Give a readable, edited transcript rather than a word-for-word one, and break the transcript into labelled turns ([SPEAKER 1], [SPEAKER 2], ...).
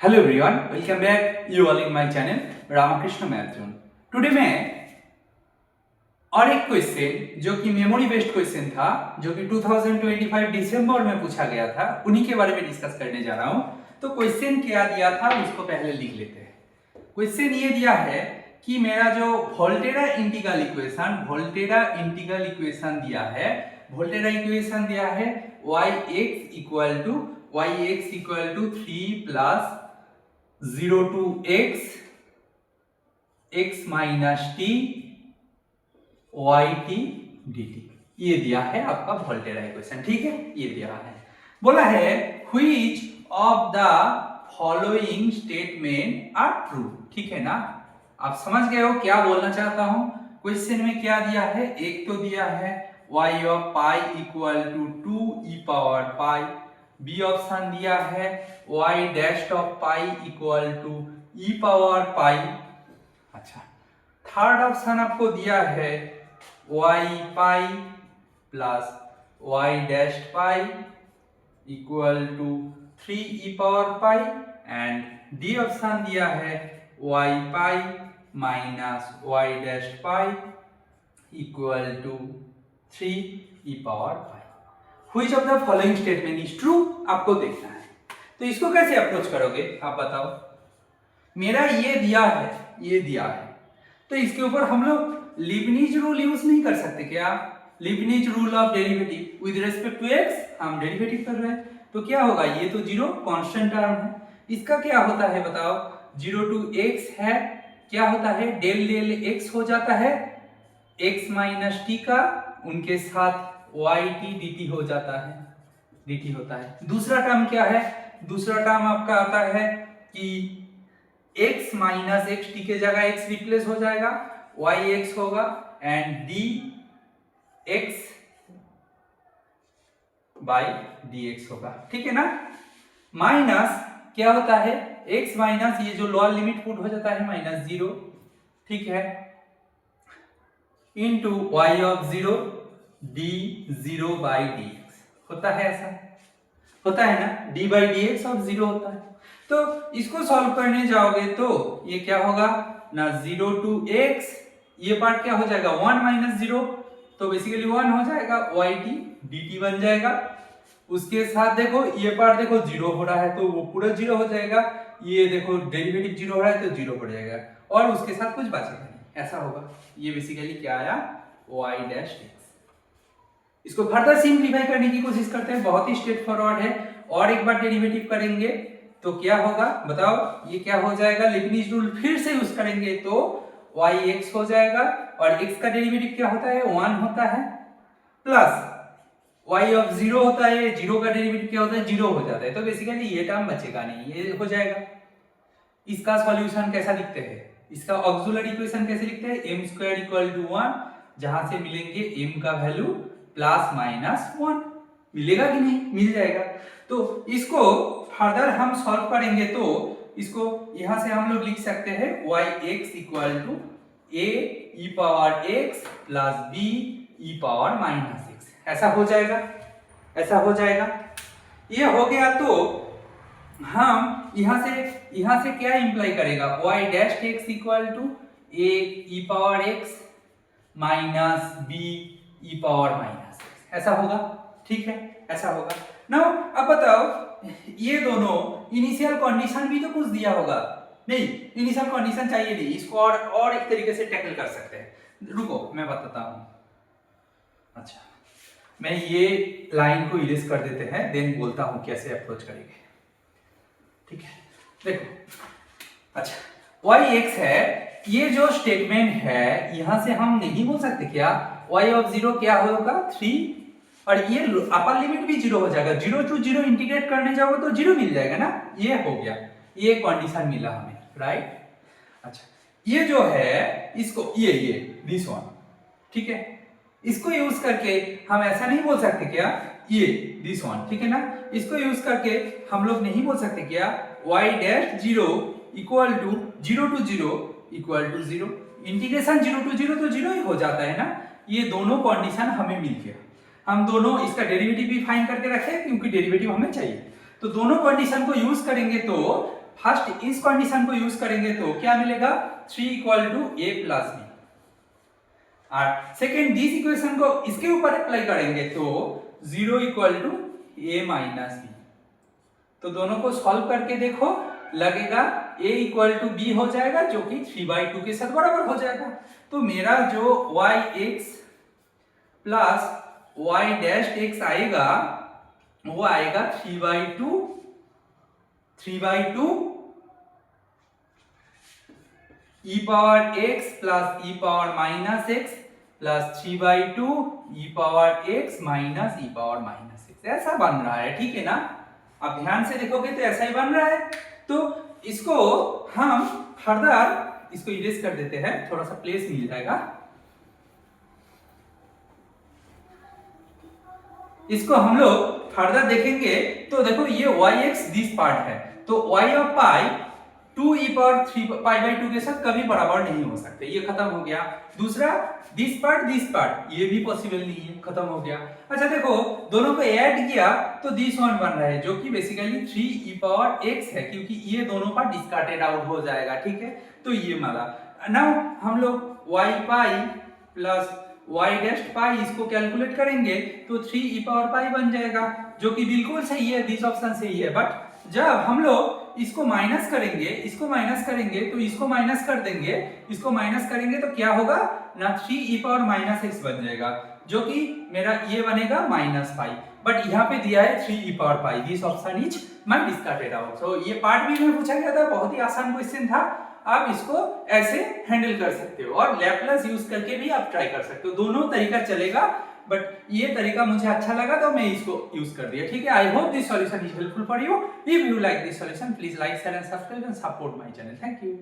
[SPEAKER 1] Hello everyone, welcome back you all in my channel Ramakrishna math zone. Today मैं और एक question जो कि मेमोरी बेस्ड क्वेश्चन था, जो कि 2025 दिसंबर में पूछा गया था, उन्हीं के बारे में डिस्कस करने जा रहा हूं। तो क्वेश्चन क्या दिया था उसको पहले लिख लेते हैं। क्वेश्चन ये दिया है कि मेरा जो वोल्टेरा इंटीग्रल इक्वेशन दिया है, वोल्टेरा इक्वेशन दिया है y x equal to 3 plus 0 to x minus t y t d t, ये दिया है आपका वोल्टेरा इक्वेशन। ठीक है, ये दिया है, बोला है which of the following statement are true. ठीक है ना, आप समझ गए हो क्या बोलना चाहता हूं। क्वेश्चन में क्या दिया है, एक तो दिया है y of pi equal to 2 e power pi, B option दिया है y dash of pi equal to e power pi. अच्छा, थर्ड ऑप्शन आपको दिया है y pi plus y dash pi equal to 3 e power pi, and D option दिया है y pi minus y dash pi equal to 3 e power pi. Which of the following statement is true, आपको देखना है। तो इसको कैसे approach करोगे आप बताओ। मेरा ये दिया है, तो इसके ऊपर हम लोग लीबनिज रूल यूज नहीं कर सकते क्या। Leibniz rule of derivative with respect to x, हम डेरिवेटिव कर रहे हैं, तो क्या होगा, ये तो जीरो कांस्टेंट टर्म है, इसका क्या होता है बताओ, 0 टू x है, क्या होता है डेल डेल x हो जाता है, x माइनस टी का उनके साथ y t dt हो जाता है, dt होता है। दूसरा टर्म क्या है, दूसरा टर्म आपका आता है कि x माइनस एक्स टी के जगह x रिप्लेस हो जाएगा, y x होगा and D x by D x होगा। ठीक है ना, माइनस क्या होता है x माइनस ये जो लोअर लिमिट पुट हो जाता है माइनस 0, ठीक है, into y of 0 D 0 by D x होता है, ऐसा होता है ना, d by D x of 0 होता है। तो इसको सॉल्व करने जाओगे तो ये क्या होगा ना, 0 टू x, ये पार्ट क्या हो जाएगा 1 माइनस 0, तो बेसिकली 1 हो जाएगा, y t dt बन जाएगा। उसके साथ देखो ये पार्ट देखो 0 हो रहा है तो वो पूरा 0 हो जाएगा, ये देखो डेरिवेटिव 0 हो रहा है तो 0 हो जाएगा, और उसके साथ कुछ बचेगा नहीं, ऐसा होगा। ये बेसिकली क्या आया, y डैश x। इसको फर्दर सिंप्लीफाई करने की कोशिश करते हैं, बहुत ही स्ट्रेट फॉरवर्ड है, और एक बार डेरिवेटिव करेंगे तो क्या होगा बताओ, ये क्या हो जाएगा, लीबनिज रूल फिर से यूज करेंगे तो yx हो जाएगा, और x का डेरिवेटिव क्या होता है 1 होता है, प्लस y ऑफ 0 होता है, 0 का डेरिवेटिव क्या होता है 0 हो जाता है, तो बेसिकली ये टर्म बचेगा नहीं, ये हो जाएगा। इसका सॉल्यूशन कैसा लिखते हैं, इसका ऑक्सिलरी इक्वेशन कैसे लिखते हैं, m स्क्वायर इक्वल टू 1, जहां से मिलेंगे m का वैल्यू प्लस माइनस 1, मिलेगा कि नहीं, मिल जाएगा। तो इसको फर्दर हम सॉल्व करेंगे तो इसको यहां से हम लोग लिख सकते हैं yx equal to a e power x plus b e power minus x, ऐसा हो जाएगा, ऐसा हो जाएगा। ये हो गया तो हम यहां से क्या इंप्लाई करेगा, y dash x equal to a e power x minus b e power minus x, ऐसा होगा। ठीक है, ऐसा होगा। नाउ अब बताओ, ये दोनों इनिशियल कंडीशन भी तो कुछ दिया होगा, नहीं इनिशियल कंडीशन चाहिए नहीं, इसको और एक तरीके से टैकल कर सकते हैं, रुको मैं बताता हूं। अच्छा, मैं ये लाइन को इरेज कर देते हैं, देन बोलता हूं कैसे अप्रोच करेंगे। ठीक है, देखो, अच्छा yx है, ये जो स्टेटमेंट है यहां से हम नहीं बोल सकते क्या, y ऑफ 0 क्या होगा 3, और ये अपर लिमिट भी 0 हो जाएगा, 0 टू 0 इंटीग्रेट करने जाओगे तो 0 मिल जाएगा ना, ये हो गया, ये कंडीशन मिला हमें, राइट। अच्छा, ये जो है इसको ये दिस वन, ठीक है, इसको यूज करके हम ऐसा नहीं बोल सकते क्या, ये दिस वन, ठीक है ना, इसको यूज करके हम लोग नहीं बोल सकते क्या y dash 0 equal to 0 to 0 equal to 0, integration 0 to 0 तो 0 ही हो जाता है ना। ये दोनों कंडीशन हमें मिल गया, हम दोनों इसका डेरिवेटिव भी फाइंड करके रखे क्योंकि डेरिवेटिव हमें चाहिए, तो दोनों कंडीशन को यूज करेंगे तो फर्स्ट इस कंडीशन को यूज करेंगे तो क्या मिलेगा 3 equal to a plus b, और सेकेंड दिस इक्वेशन को इसके ऊपर अप्लाई करेंगे तो 0 equal to a minus b. तो दोनों को सॉल्व करके देखो, लगेगा a इक्वल टू बी हो जाएगा जो कि 3/2 के साथ बराबर हो जाएगा। तो मेरा जो yx plus y dash x आएगा वो आएगा 3/2 e power x plus e power minus x plus 3/2 e power x minus e power minus x, ऐसा बन रहा है, ठीक है ना। आप ध्यान से देखोगे तो ऐसा ही बन रहा है। तो इसको हम फर्दर इसको इरेज कर देते हैं, थोड़ा सा प्लेस मिल जाएगा। इसको हम लोग फर्दर देखेंगे तो देखो ये yx दिस पार्ट है, तो y of pi 2 e power 3 पाई/2 के साथ कभी बराबर नहीं हो सकते, ये खत्म हो गया। दूसरा दिस पार्ट ये भी पॉसिबल नहीं है, खत्म हो गया। अच्छा देखो दोनों को ऐड किया तो दिस वन बन रहा है जो कि बेसिकली 3 e पावर x है, क्योंकि ये दोनों का डिस्कार्टेड आउट हो जाएगा, ठीक है। तो ये वाला नाउ हम लोग y pi plus y dash पाई इसको कैलकुलेट करेंगे तो 3 e पावर पाई बन जाएगा, जो कि बिल्कुल सही है, दिस ऑप्शन सही है। बट जब हम लोग इसको माइनस करेंगे तो इसको माइनस कर देंगे, इसको माइनस करेंगे तो क्या होगा ना 3 e पावर माइनस x बन जाएगा, जो कि मेरा ये बनेगा माइनस पाई। बट यहाँ पे दिया है 3 e power pi, this option is my discarded out. So ये पार्ट भी में पूछा गया था, बहुत ही आसान क्वेश्चन था। आप इसको ऐसे हैंडल कर सकते हो और लैपलास यूज करके भी आप ट्राई कर सकते हो, दोनों तरीका चलेगा। बट ये तरीका मुझे अच्छा लगा तो मैं इसको यूज कर दिया, ठीक है। I hope this solution is helpful for you. If you like this solution please like, share and subscribe and support my channel. Thank you.